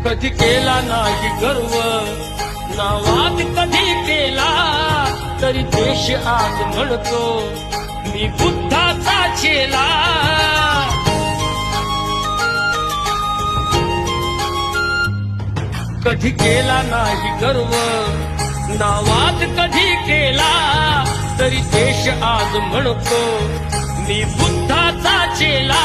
कधी केला नाही गर्व नावात कधी केला तरी देश आज म्हणतो मी बुद्धाचा चेला. कधी केला नाही गर्व नावात कधी केला तरी देश आज म्हणतो मी बुद्धाचा चेला.